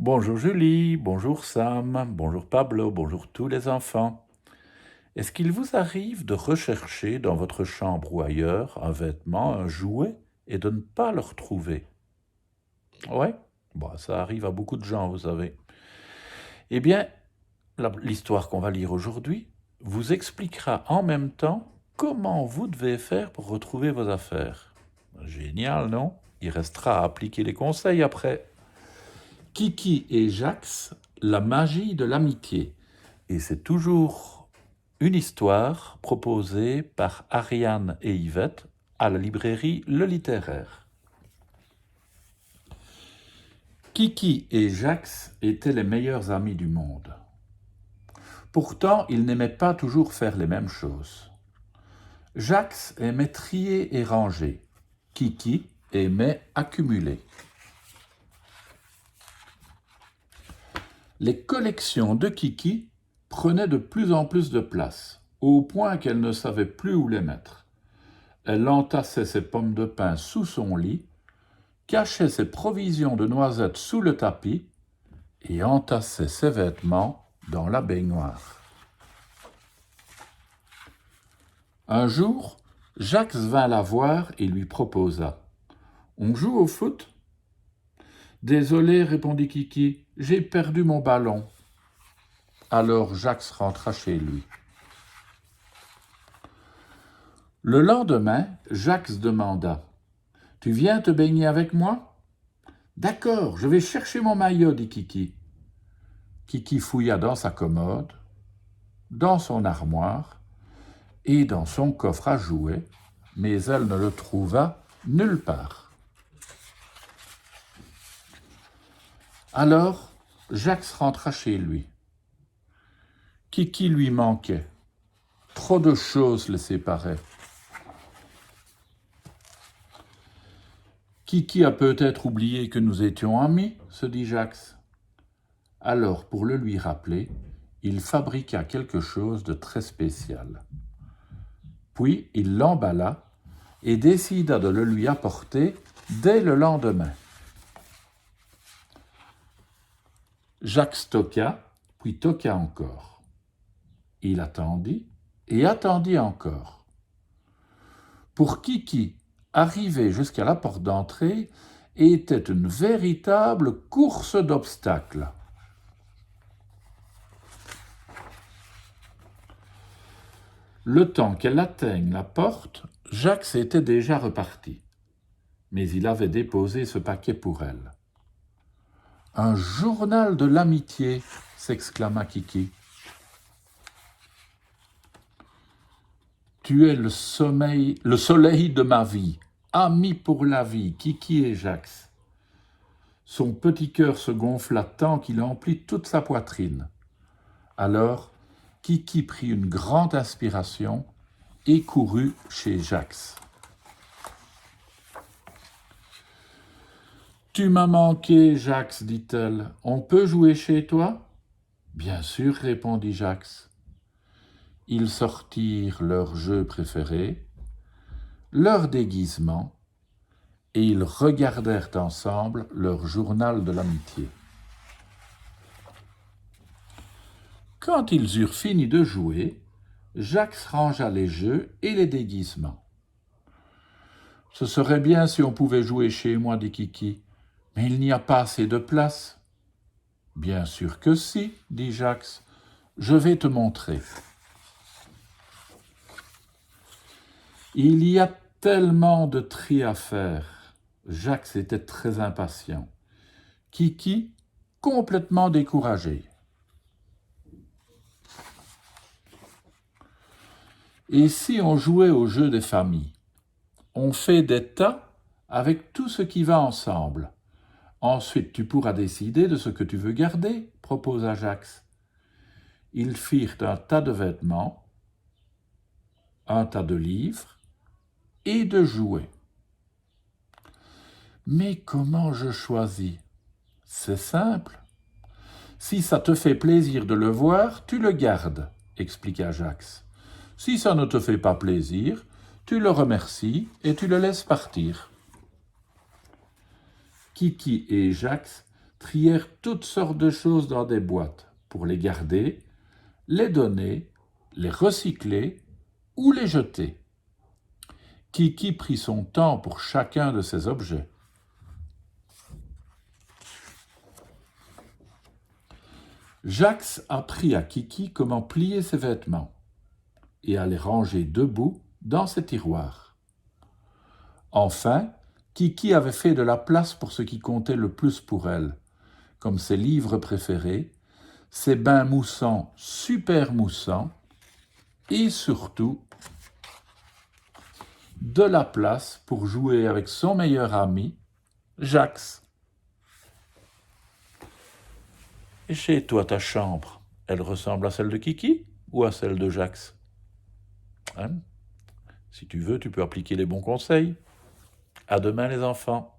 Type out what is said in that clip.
Bonjour Julie, bonjour Sam, bonjour Pablo, bonjour tous les enfants. Est-ce qu'il vous arrive de rechercher dans votre chambre ou ailleurs un vêtement, un jouet, et de ne pas le retrouver? Ouais, bon, ça arrive à beaucoup de gens, vous savez. Eh bien, l'histoire qu'on va lire aujourd'hui vous expliquera en même temps comment vous devez faire pour retrouver vos affaires. Génial, non? Il restera à appliquer les conseils après. Kiki et Jax, la magie de l'amitié. Et c'est toujours une histoire proposée par Ariane et Yvette à la librairie Le Littéraire. Kiki et Jax étaient les meilleurs amis du monde. Pourtant, ils n'aimaient pas toujours faire les mêmes choses. Jax aimait trier et ranger. Kiki aimait accumuler. Les collections de Kiki prenaient de plus en plus de place, au point qu'elle ne savait plus où les mettre. Elle entassait ses pommes de pin sous son lit, cachait ses provisions de noisettes sous le tapis et entassait ses vêtements dans la baignoire. Un jour, Jax vint la voir et lui proposa « On joue au foot ?» « Désolé, répondit Kiki, j'ai perdu mon ballon. » Alors Jax rentra chez lui. Le lendemain, Jax demanda « Tu viens te baigner avec moi ?»« D'accord, je vais chercher mon maillot, dit Kiki. » Kiki fouilla dans sa commode, dans son armoire et dans son coffre à jouets, mais elle ne le trouva nulle part. Alors, Jax rentra chez lui. Kiki lui manquait. Trop de choses le séparaient. Kiki a peut-être oublié que nous étions amis, se dit Jax. Alors, pour le lui rappeler, il fabriqua quelque chose de très spécial. Puis il l'emballa et décida de le lui apporter dès le lendemain. Jax toqua, puis toqua encore. Il attendit et attendit encore. Pour Kiki, arriver jusqu'à la porte d'entrée était une véritable course d'obstacles. Le temps qu'elle atteigne la porte, Jax était déjà reparti. Mais il avait déposé ce paquet pour elle. « Un journal de l'amitié !» s'exclama Kiki. « Tu es le soleil de ma vie, ami pour la vie, Kiki et Jax. » Son petit cœur se gonfla tant qu'il emplit toute sa poitrine. Alors, Kiki prit une grande inspiration et courut chez Jax. « Tu m'as manqué, Jax, dit-elle. On peut jouer chez toi ?»« Bien sûr, répondit Jax. » Ils sortirent leur jeu préféré, leur déguisement, et ils regardèrent ensemble leur journal de l'amitié. Quand ils eurent fini de jouer, Jax rangea les jeux et les déguisements. « Ce serait bien si on pouvait jouer chez moi, dit Kiki, mais il n'y a pas assez de place. »« Bien sûr que si, dit Jax, je vais te montrer. » Il y a tellement de tri à faire. Jax était très impatient. Kiki, complètement découragé. Et si on jouait au jeu des familles? On fait des tas avec tout ce qui va ensemble. Ensuite, tu pourras décider de ce que tu veux garder, proposa Jax. Ils firent un tas de vêtements, un tas de livres et de jouets. Mais comment je choisis? C'est simple. Si ça te fait plaisir de le voir, tu le gardes, expliqua Jax. Si ça ne te fait pas plaisir, tu le remercies et tu le laisses partir. Kiki et Jax trièrent toutes sortes de choses dans des boîtes pour les garder, les donner, les recycler ou les jeter. Kiki prit son temps pour chacun de ces objets. Jax apprit à Kiki comment plier ses vêtements et à les ranger debout dans ses tiroirs. Enfin, Kiki avait fait de la place pour ce qui comptait le plus pour elle, comme ses livres préférés, ses bains moussants super moussants et surtout de la place pour jouer avec son meilleur ami, Jax. Et chez toi, ta chambre, elle ressemble à celle de Kiki ou à celle de Jax? Hein? Si tu veux, tu peux appliquer les bons conseils. À demain les enfants.